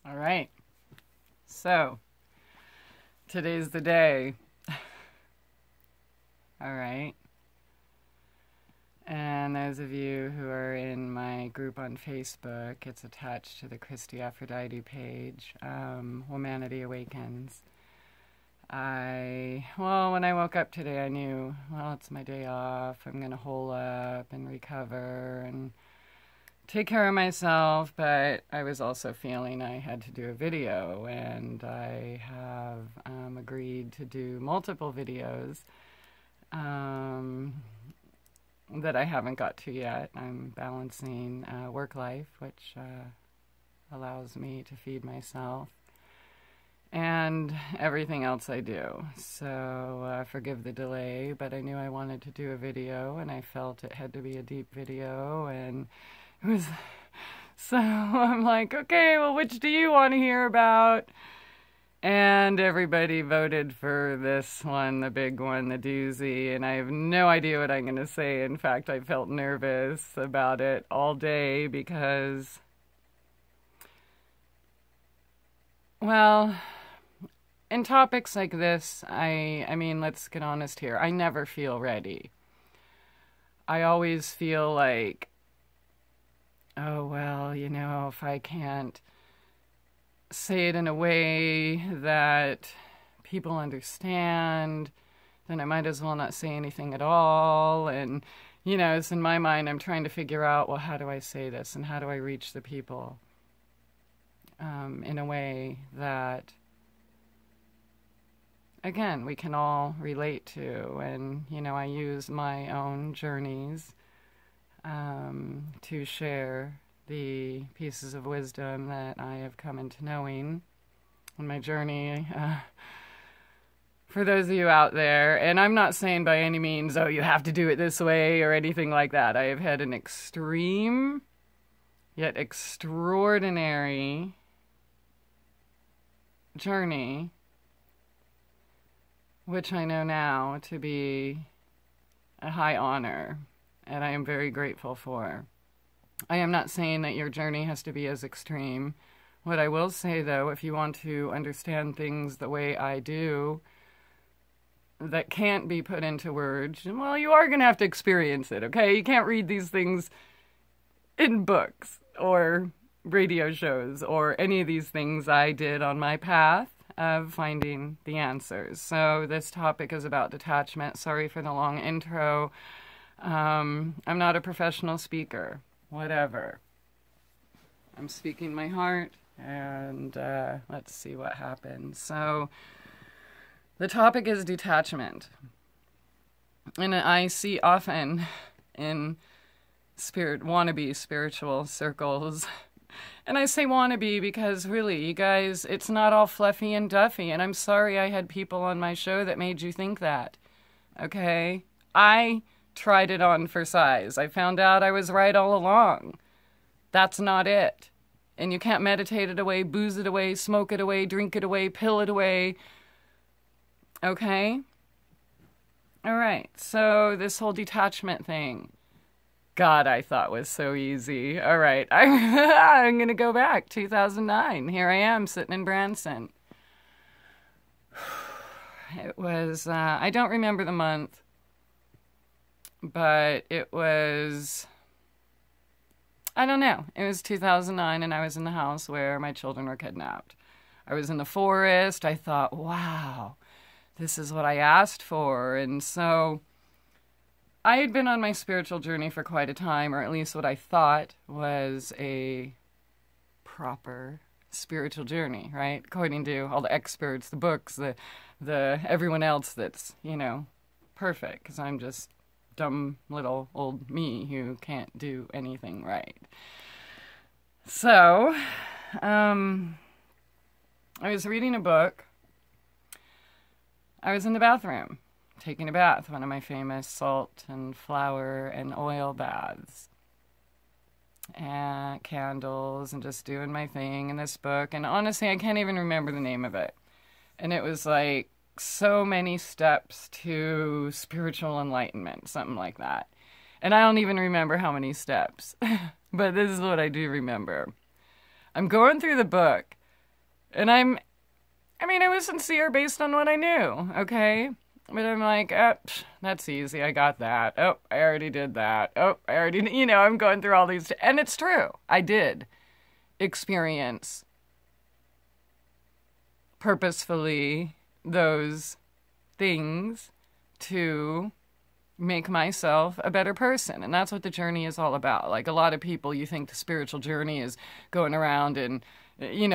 All right. So, today's the day. All right. And those of you who are in my group on Facebook, it's attached to the Christie Aphrodite page, Humanity Awakens. When I woke up today, I knew, it's my day off. I'm going to hole up and recover and take care of myself, but I was also feeling I had to do a video, and I have agreed to do multiple videos that I haven't got to yet. I'm balancing work life, which allows me to feed myself, and everything else I do. So forgive the delay, but I knew I wanted to do a video, and I felt it had to be a deep video, and it was, so I'm like, okay, well, which do you want to hear about? And everybody voted for this one, the big one, the doozy, and I have no idea what I'm going to say. In fact, I felt nervous about it all day because, in topics like this, I mean, let's get honest here, I never feel ready. I always feel like, if I can't say it in a way that people understand, then I might as well not say anything at all. And, it's in my mind, I'm trying to figure out, how do I say this? And how do I reach the people in a way that, again, we can all relate to? And, I use my own journeys to share the pieces of wisdom that I have come into knowing on my journey. For those of you out there, and I'm not saying by any means, you have to do it this way or anything like that. I have had an extreme yet extraordinary journey, which I know now to be a high honor, and I am very grateful for. I am not saying that your journey has to be as extreme. What I will say, though, if you want to understand things the way I do, that can't be put into words, you are going to have to experience it, okay? You can't read these things in books or radio shows or any of these things I did on my path of finding the answers. So this topic is about detachment. Sorry for the long intro. I'm not a professional speaker. Whatever. I'm speaking my heart, and let's see what happens. So the topic is detachment. And I see often in wannabe spiritual circles, and I say wannabe because really, you guys, it's not all fluffy and duffy, and I'm sorry I had people on my show that made you think that, okay? I tried it on for size. I found out I was right all along. That's not it. And you can't meditate it away, booze it away, smoke it away, drink it away, pill it away. Okay? All right. So this whole detachment thing, God, I thought was so easy. All right. I'm going to go back. 2009. Here I am sitting in Branson. It was, I don't remember the month, but it was, I don't know. It was 2009, and I was in the house where my children were kidnapped. I was in the forest. I thought, wow, this is what I asked for. And so I had been on my spiritual journey for quite a time, or at least what I thought was a proper spiritual journey, right? According to all the experts, the books, the everyone else that's, perfect, because I'm just dumb little old me who can't do anything right. So, I was reading a book. I was in the bathroom, taking a bath, one of my famous salt and flour and oil baths. And candles and just doing my thing in this book. And honestly, I can't even remember the name of it. And it was like so many steps to spiritual enlightenment, something like that. And I don't even remember how many steps, but this is what I do remember. I'm going through the book, And I mean, I was sincere based on what I knew, okay? But I'm like, oh, that's easy. I got that. Oh, I already did that. Oh, I already, I'm going through all these. And it's true. I did experience purposefully those things to make myself a better person. And that's what the journey is all about. Like a lot of people, you think the spiritual journey is going around and,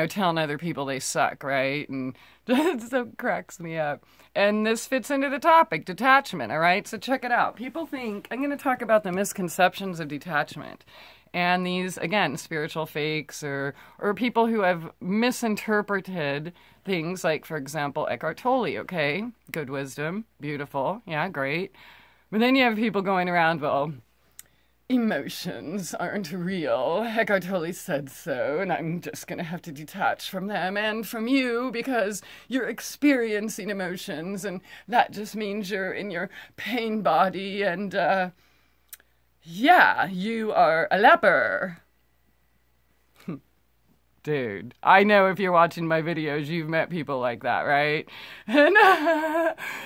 telling other people they suck, right? And it so cracks me up. And this fits into the topic, detachment, all right? So check it out. People think, I'm going to talk about the misconceptions of detachment. And these, again, spiritual fakes or people who have misinterpreted things like, for example, Eckhart Tolle, okay? Good wisdom, beautiful, yeah, great. But then you have people going around, well, emotions aren't real. Eckhart Tolle said so, and I'm just going to have to detach from them and from you because you're experiencing emotions, and that just means you're in your pain body, and, yeah, you are a leper. Dude, I know if you're watching my videos, you've met people like that, right? And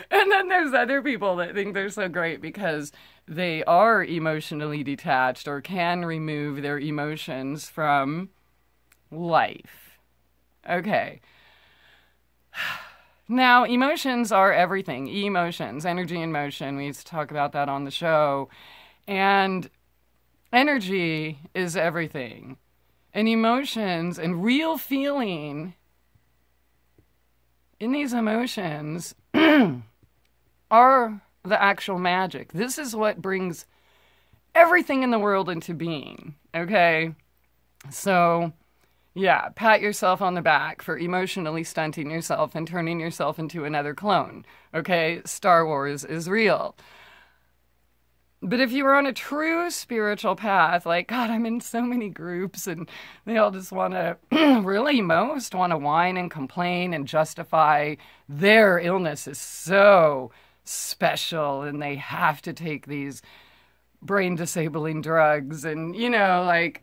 then there's other people that think they're so great because they are emotionally detached or can remove their emotions from life. Okay. Now, emotions are everything. Emotions, energy in motion. We used to talk about that on the show. And energy is everything. And emotions and real feeling in these emotions are the actual magic. This is what brings everything in the world into being, okay? So, yeah, pat yourself on the back for emotionally stunting yourself and turning yourself into another clone, okay? Star Wars is real. But if you were on a true spiritual path, like, God, I'm in so many groups and they all just want to, really most want to whine and complain and justify their illness is so special and they have to take these brain disabling drugs and, like,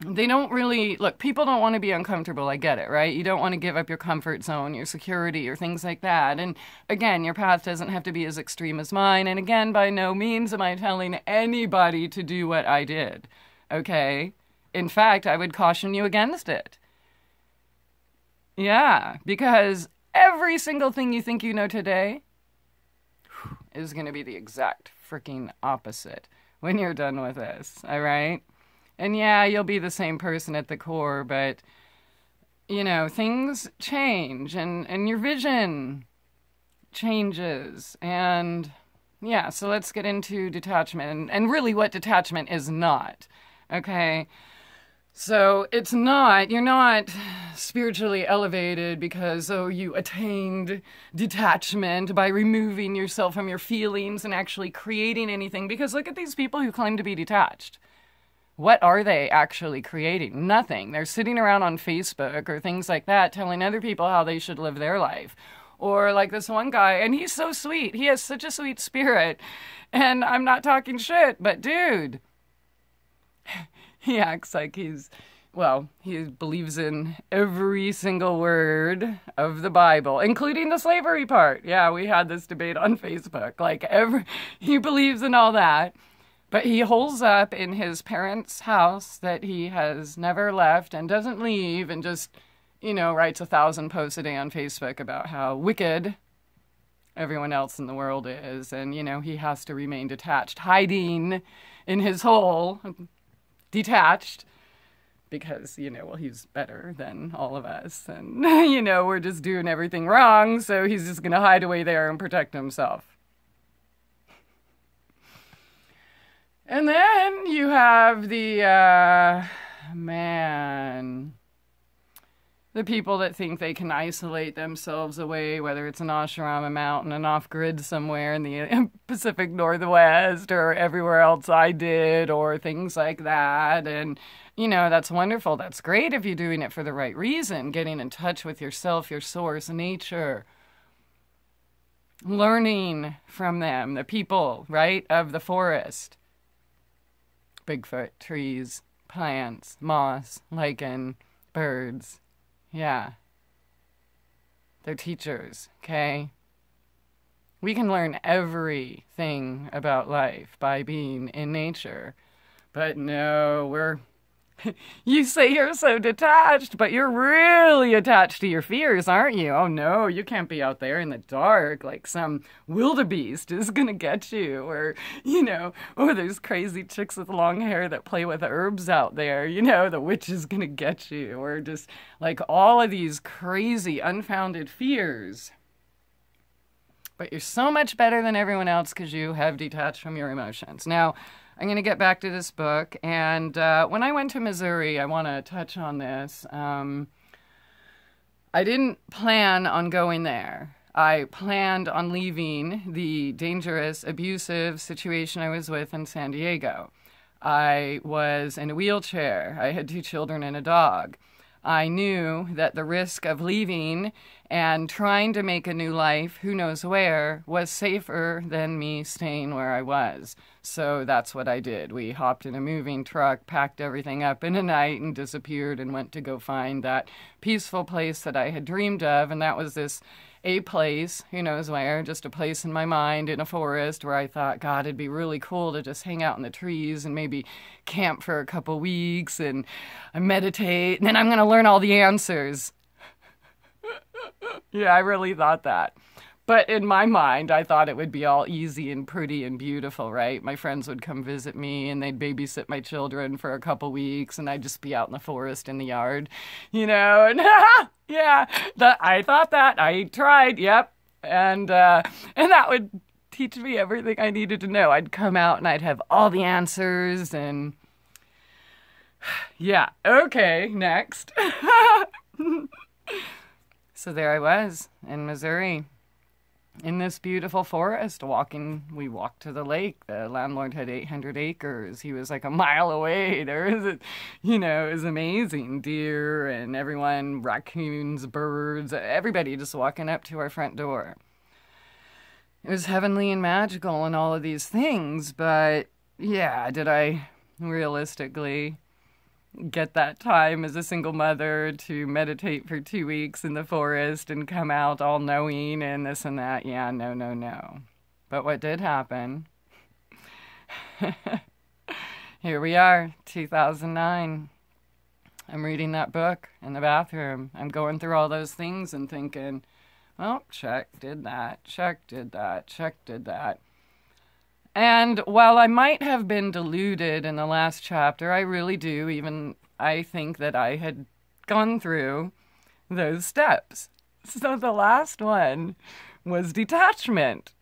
they don't really, look, people don't want to be uncomfortable. I get it, right? You don't want to give up your comfort zone, your security, or things like that. And again, your path doesn't have to be as extreme as mine. And again, by no means am I telling anybody to do what I did, okay? In fact, I would caution you against it. Yeah, because every single thing you think you know today is going to be the exact freaking opposite when you're done with this, all right? And yeah, you'll be the same person at the core, but, things change and your vision changes. And yeah, so let's get into detachment and really what detachment is not, okay? So you're not spiritually elevated because, you attained detachment by removing yourself from your feelings and actually creating anything. Because look at these people who claim to be detached. What are they actually creating? Nothing. They're sitting around on Facebook or things like that telling other people how they should live their life. Or like this one guy, and he's so sweet. He has such a sweet spirit. And I'm not talking shit, but dude, he acts like he believes in every single word of the Bible, including the slavery part. Yeah, we had this debate on Facebook. He believes in all that. But he holds up in his parents' house that he has never left and doesn't leave and just, writes 1,000 posts a day on Facebook about how wicked everyone else in the world is. And, he has to remain detached, hiding in his hole, detached, because, he's better than all of us. And, we're just doing everything wrong. So he's just going to hide away there and protect himself. And then you have the people that think they can isolate themselves away, whether it's an ashram, a mountain, an off-grid somewhere in the Pacific Northwest or everywhere else I did or things like that. And, that's wonderful. That's great if you're doing it for the right reason, getting in touch with yourself, your source, nature, learning from them, the people, right, of the forest. Bigfoot, trees, plants, moss, lichen, birds, Yeah. They're teachers, okay? We can learn everything about life by being in nature. But no, you say you're so detached, but you're really attached to your fears, aren't you? Oh no, you can't be out there in the dark like some wildebeest is gonna get you. Or, oh, there's crazy chicks with long hair that play with herbs out there. The witch is gonna get you. Or just like all of these crazy, unfounded fears. But you're so much better than everyone else because you have detached from your emotions. Now, I'm going to get back to this book. And when I went to Missouri, I want to touch on this. I didn't plan on going there. I planned on leaving the dangerous, abusive situation I was with in San Diego. I was in a wheelchair. I had 2 children and a dog. I knew that the risk of leaving and trying to make a new life, who knows where, was safer than me staying where I was. So that's what I did. We hopped in a moving truck, packed everything up in a night, and disappeared and went to go find that peaceful place that I had dreamed of. And that was a place, who knows where, just a place in my mind in a forest where I thought, God, it'd be really cool to just hang out in the trees and maybe camp for a couple weeks and meditate. And then I'm going to learn all the answers. Yeah, I really thought that. But in my mind, I thought it would be all easy and pretty and beautiful, right? My friends would come visit me and they'd babysit my children for a couple weeks and I'd just be out in the forest in the yard, and yeah, I thought that. I tried, yep. And that would teach me everything I needed to know. I'd come out and I'd have all the answers and yeah, okay, next. So there I was in Missouri. In this beautiful forest, we walked to the lake. The landlord had 800 acres. He was like a mile away. It was amazing. Deer and everyone, raccoons, birds, everybody just walking up to our front door. It was heavenly and magical and all of these things, but yeah, did I realistically get that time as a single mother to meditate for 2 weeks in the forest and come out all knowing and this and that? Yeah, no. But what did happen? Here we are, 2009. I'm reading that book in the bathroom. I'm going through all those things and thinking, well, check, did that, check, did that, check, did that. And while I might have been deluded in the last chapter, I really do. I think that I had gone through those steps. So the last one was detachment.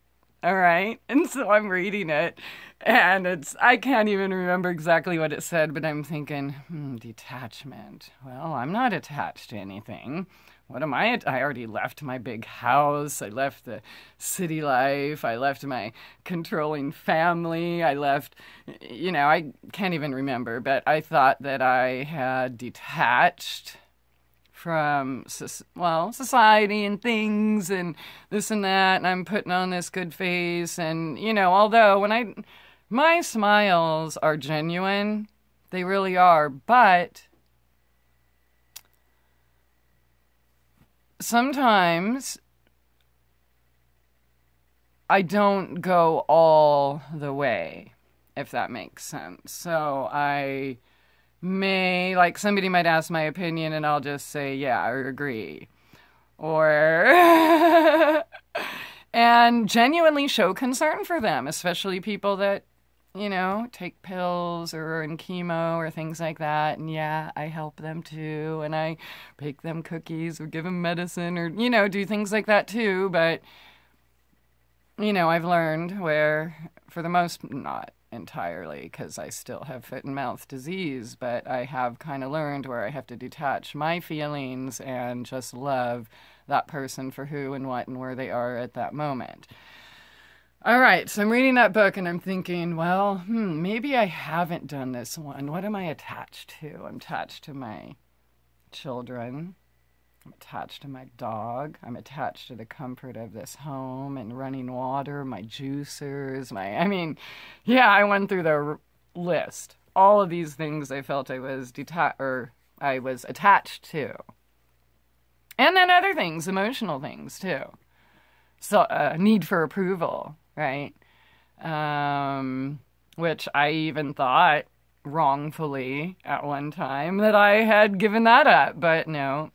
All right. And so I'm reading it and I can't even remember exactly what it said, but I'm thinking, detachment. Well, I'm not attached to anything. What am I? I already left my big house. I left the city life. I left my controlling family. I left, I can't even remember, but I thought that I had detached from, society and things and this and that. And I'm putting on this good face. And, although my smiles are genuine, they really are, but sometimes I don't go all the way, if that makes sense. So I may, somebody might ask my opinion and I'll just say, yeah, I agree. Or, and genuinely show concern for them, especially people that, take pills or are in chemo or things like that. And yeah, I help them too. And I bake them cookies or give them medicine or, do things like that too. But, I've learned where, for the most, not entirely, because I still have foot and mouth disease, but I have kind of learned where I have to detach my feelings and just love that person for who and what and where they are at that moment. All right, so I'm reading that book and I'm thinking, well, maybe I haven't done this one. What am I attached to? I'm attached to my children. I'm attached to my dog. I'm attached to the comfort of this home and running water, my juicers, I went through the list. All of these things I felt I was attached to. And then other things, emotional things too. So, need for approval, right? Which I even thought wrongfully at one time that I had given that up, but no.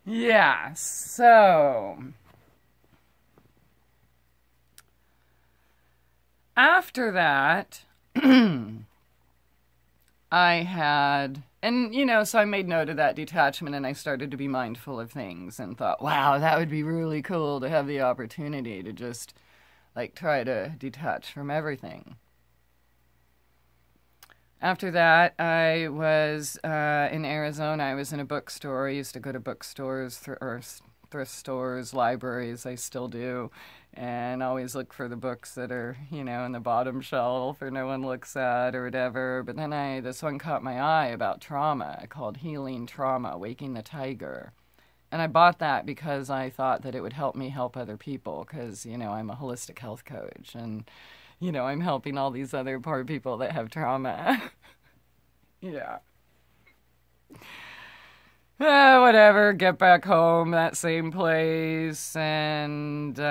Yeah, so after that, I had, and so I made note of that detachment, and I started to be mindful of things and thought, wow, that would be really cool to have the opportunity to just try to detach from everything. After that, I was in Arizona. I was in a bookstore. I used to go to bookstores or thrift stores, libraries. I still do, and always look for the books that are, in the bottom shelf or no one looks at or whatever. But then this one caught my eye about trauma, called Healing Trauma, Waking the Tiger. And I bought that because I thought that it would help me help other people because, I'm a holistic health coach and, I'm helping all these other poor people that have trauma. Yeah. Whatever, get back home, that same place, and so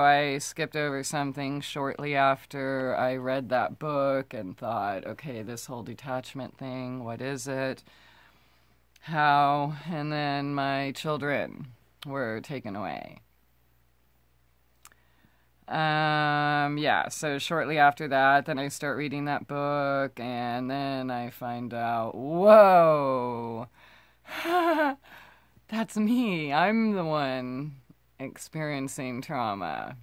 I skipped over something shortly after I read that book and thought, okay, this whole detachment thing, what is it? How? And then my children were taken away. Yeah, so shortly after that, then I start reading that book, and then I find out, whoa, that's me. I'm the one experiencing trauma.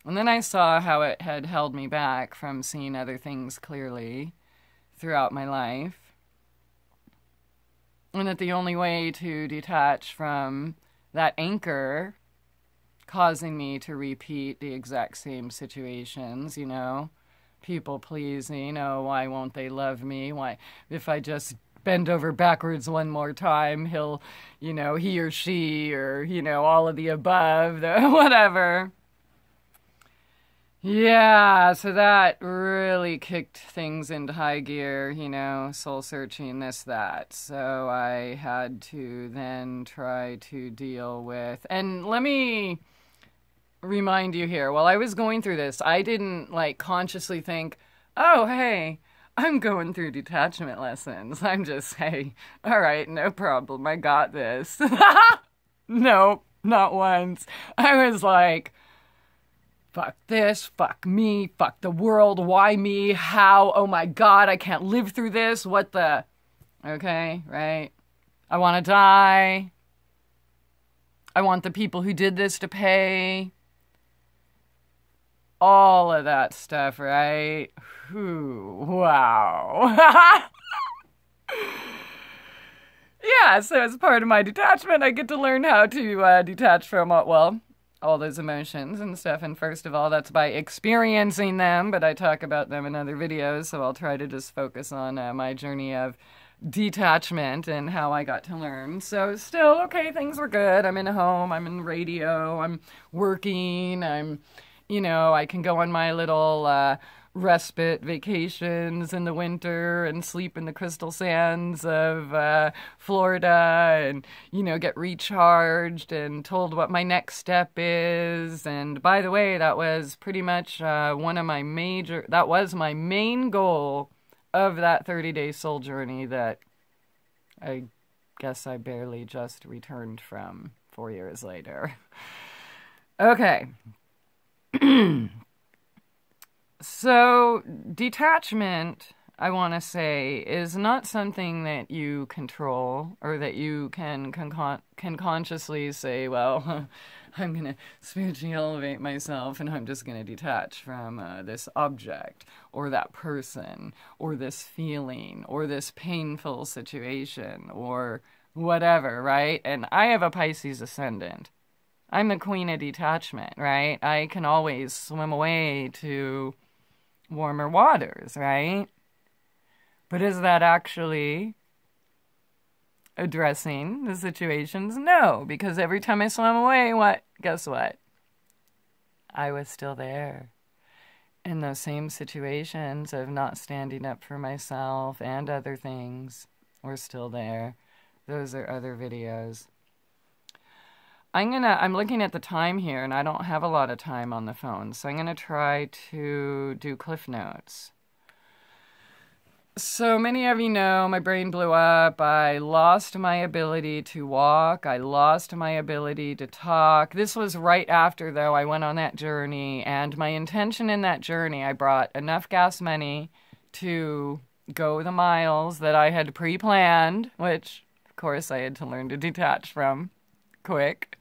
And then I saw how it had held me back from seeing other things clearly throughout my life. And that the only way to detach from that anchor causing me to repeat the exact same situations, people pleasing, why won't they love me? Why, if I just bend over backwards one more time, he'll, he or she, or, all of the above, whatever. Yeah, so that really kicked things into high gear, soul searching, this, that. So I had to then try to deal with, and let me remind you here, while I was going through this, I didn't consciously think, oh, hey, I'm going through detachment lessons. I'm just, hey, all right, no problem, I got this. Nope, not once. I was like, fuck this, fuck me, fuck the world, why me, how, oh my God, I can't live through this, what the, okay, right? I want to die. I want the people who did this to pay. All of that stuff, right? Whew, wow. Yeah, so as part of my detachment, I get to learn how to detach from, all those emotions and stuff. And first of all, that's by experiencing them, but I talk about them in other videos, so I'll try to just focus on my journey of detachment and how I got to learn. So still, okay, things were good. I'm in a home, I'm in radio, I'm working, I'm, I can go on my little respite vacations in the winter and sleep in the crystal sands of Florida and, get recharged and told what my next step is. And by the way, that was pretty much that was my main goal of that 30-day soul journey that I guess I barely just returned from 4 years later. Okay. So, detachment, I want to say, is not something that you control or that you can consciously say, well, I'm going to spiritually elevate myself and I'm just going to detach from this object or that person or this feeling or this painful situation or whatever, right? And I have a Pisces ascendant. I'm the queen of detachment, right? I can always swim away to warmer waters, right? But is that actually addressing the situations? No, because every time I swam away, guess what? I was still there. in those same situations of not standing up for myself and other things were still there. Those are other videos. I'm looking at the time here, and I don't have a lot of time on the phone, so I'm gonna try to do Cliff Notes. So many of you know my brain blew up. I lost my ability to walk. I lost my ability to talk. This was right after, though, I went on that journey. And my intention in that journey, I brought enough gas money to go the miles that I had pre-planned, which, of course, I had to learn to detach from quick.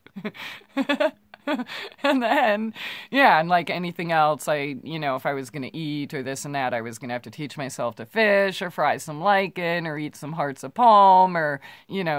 And then, yeah, and like anything else, if I was going to eat or this and that, I was going to have to teach myself to fish or fry some lichen or eat some hearts of palm or,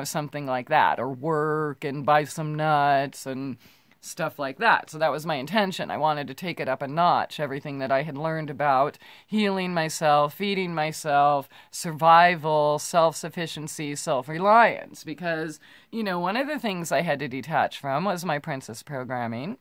something like that, or work and buy some nuts and stuff like that. So that was my intention. I wanted to take it up a notch, everything that I had learned about healing myself, feeding myself, survival, self-sufficiency, self-reliance. Because, one of the things I had to detach from was my princess programming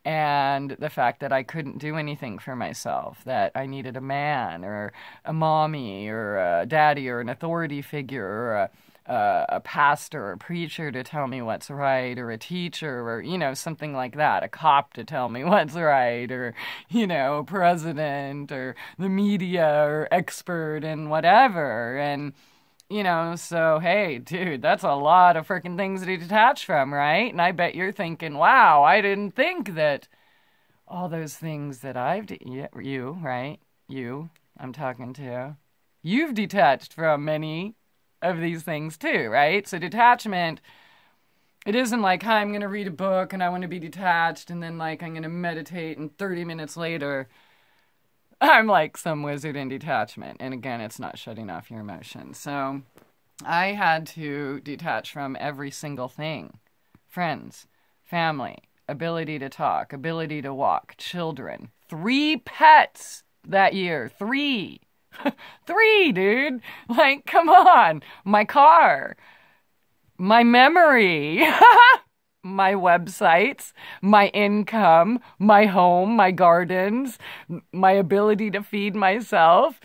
and the fact that I couldn't do anything for myself, that I needed a man or a mommy or a daddy or an authority figure or a pastor or a preacher to tell me what's right, or a teacher, or, something like that, a cop to tell me what's right, or, president, or the media, or expert, and whatever. And, so, hey, dude, that's a lot of freaking things to detach from, right? And I bet you're thinking, wow, I didn't think that all those things that I'm talking to, you've detached from many of these things too, right? So detachment, it isn't like, hi, I'm going to read a book and I want to be detached, and then like I'm going to meditate and 30 minutes later I'm like some wizard in detachment. And again, it's not shutting off your emotions. So I had to detach from every single thing. Friends, family, ability to talk, ability to walk, children, 3 pets that year, 3. 3, dude. Like, come on. My car. My memory. My websites. My income. My home. My gardens. My ability to feed myself.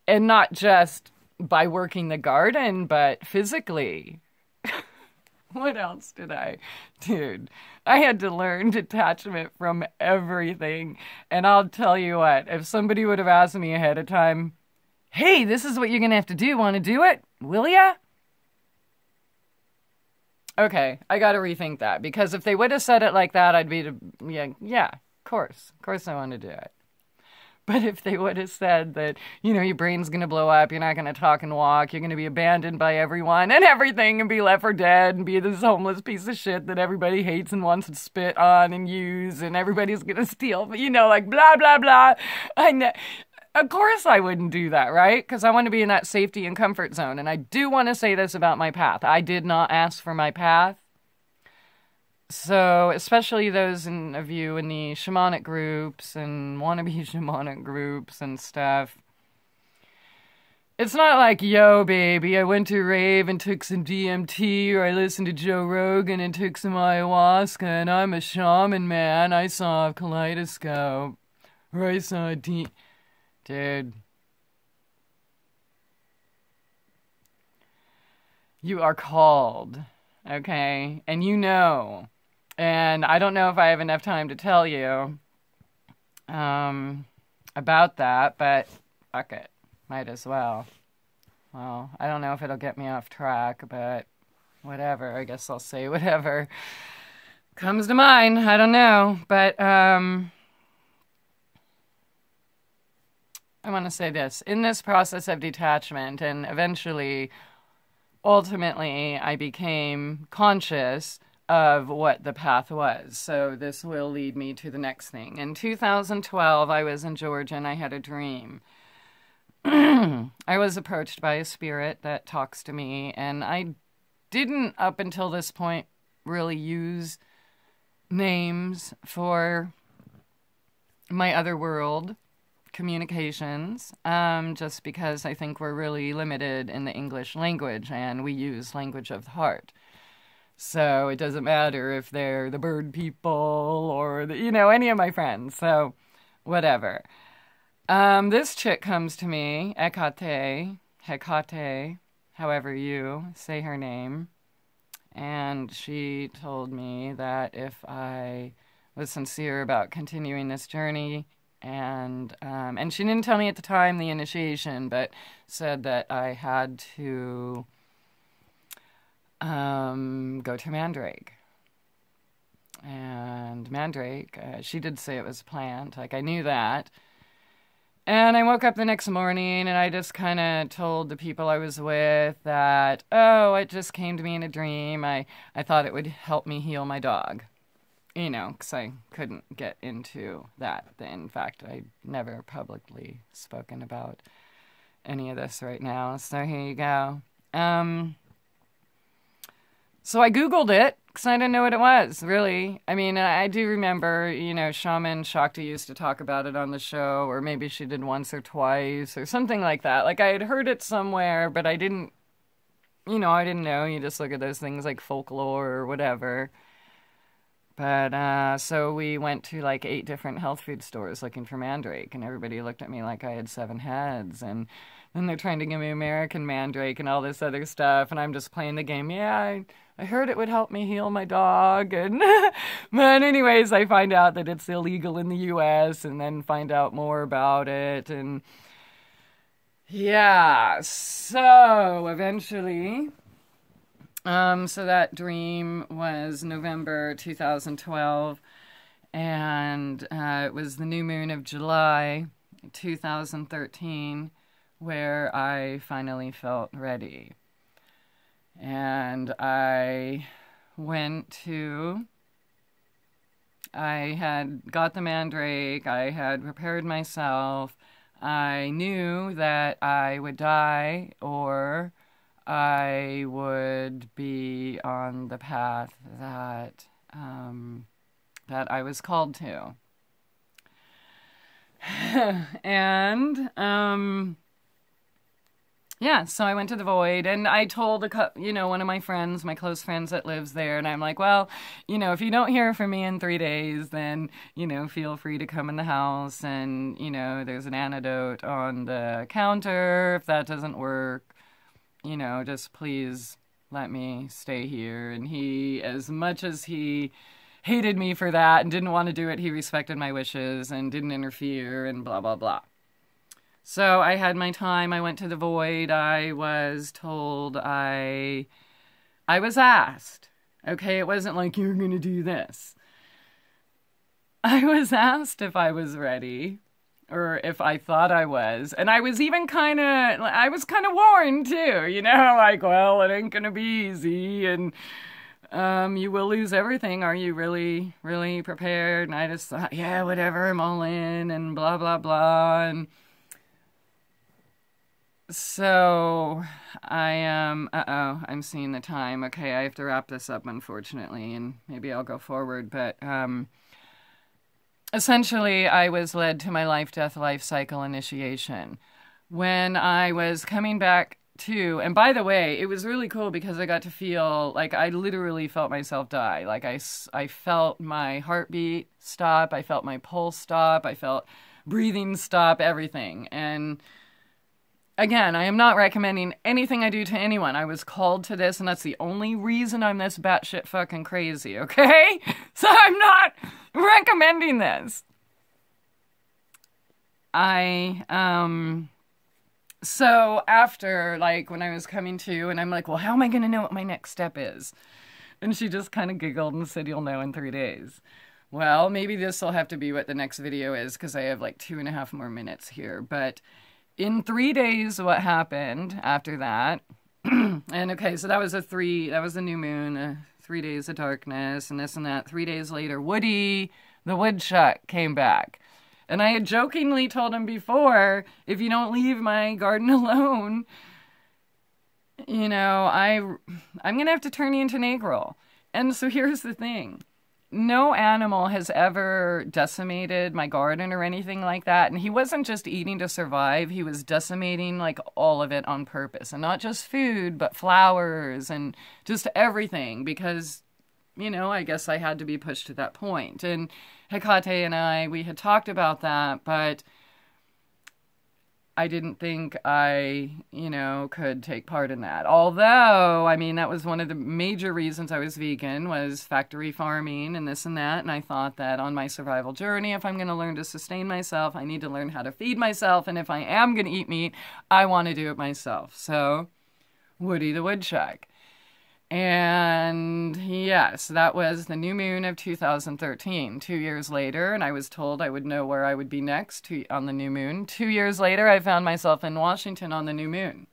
And not just by working the garden, but physically. What else did I? Dude, I had to learn detachment from everything. And I'll tell you what, if somebody would have asked me ahead of time, hey, this is what you're going to have to do. Want to do it? Will ya? Okay, I got to rethink that. Because if they would have said it like that, I'd be, yeah, of course. Of course I want to do it. But if they would have said that, your brain's going to blow up, you're not going to talk and walk, you're going to be abandoned by everyone and everything and be left for dead and be this homeless piece of shit that everybody hates and wants to spit on and use, and everybody's going to steal, like blah, blah, blah. Of course I wouldn't do that, right? Because I want to be in that safety and comfort zone. And I do want to say this about my path. I did not ask for my path. So, especially those of you in the shamanic groups and wannabe shamanic groups and stuff. It's not like, yo, baby, I went to a rave and took some DMT, or I listened to Joe Rogan and took some ayahuasca, and I'm a shaman, man. I saw a kaleidoscope. Or I saw a Dude. You are called, okay? And And I don't know if I have enough time to tell you about that, but fuck it. Might as well. Well, I don't know if it'll get me off track, but whatever. I guess I'll say whatever comes to mind. I don't know. But I want to say this. In this process of detachment, and ultimately, I became conscious of what the path was. So this will lead me to the next thing. In 2012, I was in Georgia and I had a dream. I was approached by a spirit that talks to me, and I didn't, up until this point, really use names for my other world communications, just because I think we're really limited in the English language, and we use language of the heart. So it doesn't matter if they're the bird people or any of my friends. So whatever. This chick comes to me, Hecate, however you say her name, and she told me that if I was sincere about continuing this journey, and she didn't tell me at the time the initiation, but said that I had to go to Mandrake. And Mandrake, she did say it was a plant, like I knew that. And I woke up the next morning and I just kind of told the people I was with that, oh, it just came to me in a dream. I thought it would help me heal my dog. You know, because I couldn't get into that. In fact, I'd never publicly spoken about any of this right now. So here you go. So I Googled it because I didn't know what it was, really. I mean, I do remember, you know, Shaman Shakti used to talk about it on the show, or maybe she did once or twice or something like that. Like I had heard it somewhere, but I didn't, you know, I didn't know. You just look at those things like folklore or whatever. But, so we went to like 8 different health food stores looking for Mandrake, and everybody looked at me like I had 7 heads, and then they're trying to give me American Mandrake and all this other stuff, and I'm just playing the game. Yeah, I heard it would help me heal my dog, and but anyways, I find out that it's illegal in the U.S., and then find out more about it, and yeah, so eventually... So that dream was November 2012, and it was the new moon of July 2013 where I finally felt ready. And I had got the Mandrake, I had prepared myself, I knew that I would die or I would be on the path that that I was called to. And yeah, so I went to the Void, and I told one of my friends, my close friends that lives there, and I'm like, well, you know, if you don't hear from me in 3 days, then, you know, feel free to come in the house, and, you know, there's an antidote on the counter. If that doesn't work, you know, just please let me stay here. And he, as much as he hated me for that and didn't want to do it, he respected my wishes and didn't interfere and blah, blah, blah. So I had my time. I went to the Void. I was told I was asked. Okay, it wasn't like, you're going to do this. I was asked if I was ready, or if I thought I was. And I was even kind of warned too, you know, like, well, it ain't gonna be easy, and you will lose everything. Are you really, really prepared? And I just thought, yeah, whatever, I'm all in, and blah, blah, blah. And so I am, I'm seeing the time. Okay, I have to wrap this up, unfortunately, and maybe I'll go forward, but, essentially, I was led to my life cycle initiation. When I was coming back to, and by the way, it was really cool because I got to feel, like, I literally felt myself die. Like, I felt my heartbeat stop, I felt my pulse stop, I felt breathing stop, everything. And again, I am not recommending anything I do to anyone. I was called to this, and that's the only reason I'm this batshit fucking crazy, okay? So I'm not recommending this. So after, like, when I was coming to, and I'm like, well, how am I going to know what my next step is? And she just kind of giggled and said, you'll know in 3 days. Well, maybe this will have to be what the next video is, because I have like 2.5 more minutes here, but in 3 days, what happened after that, and okay, so that was the new moon, 3 days of darkness, and this and that. 3 days later, Woody, the woodchuck, came back. And I had jokingly told him before, if you don't leave my garden alone, you know, I'm going to have to turn you into an egg roll. And so here's the thing. No animal has ever decimated my garden or anything like that. And he wasn't just eating to survive. He was decimating like all of it on purpose. And not just food, but flowers and just everything. Because, you know, I guess I had to be pushed to that point. And Hecate and I, we had talked about that, but I didn't think I, could take part in that. Although, I mean, that was one of the major reasons I was vegan, was factory farming and this and that. And I thought that on my survival journey, if I'm going to learn to sustain myself, I need to learn how to feed myself. And if I am going to eat meat, I want to do it myself. So, Woody the Woodchuck. And yes, that was the new moon of 2013, 2 years later, and I was told I would know where I would be next on the new moon. 2 years later, I found myself in Washington on the new moon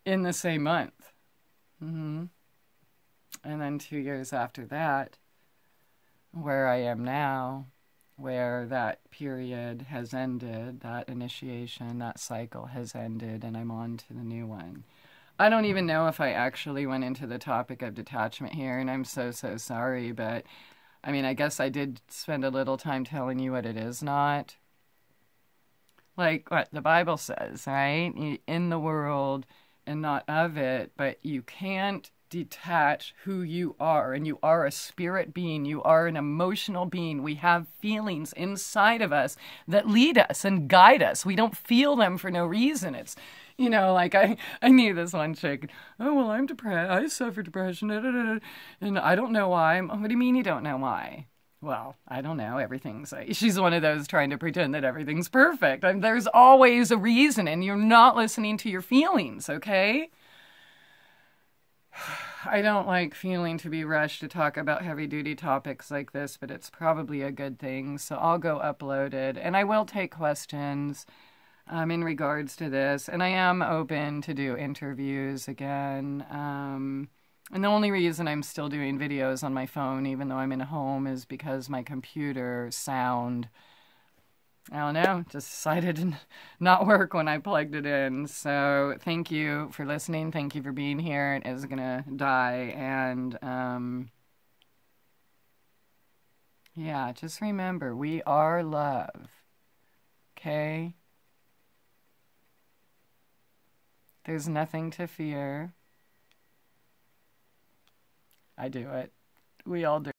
in the same month. And then 2 years after that, where I am now, where that period has ended, that initiation, that cycle has ended, and I'm on to the new one. I don't even know if I actually went into the topic of detachment here, and I'm so sorry, but I mean, I guess I did spend a little time telling you what it is not. Like what the Bible says, right? In the world and not of it, but you can't detach who you are, and you are a spirit being. You are an emotional being. We have feelings inside of us that lead us and guide us. We don't feel them for no reason. It's like I knew this one chick. Oh, well, I'm depressed. I suffer depression. And I don't know why. What do you mean you don't know why? Well, I don't know. Everything's like, she's one of those trying to pretend that everything's perfect. And there's always a reason, and you're not listening to your feelings, okay? I don't like feeling to be rushed to talk about heavy-duty topics like this, but it's probably a good thing. So I'll go upload it, and I will take questions in regards to this, and I am open to do interviews again. And the only reason I'm still doing videos on my phone, even though I'm in a home, is because my computer sound, I don't know, just decided to not work when I plugged it in. So thank you for listening. Thank you for being here. It is gonna die, and yeah, just remember, we are love. Okay? There's nothing to fear. I do it. We all do.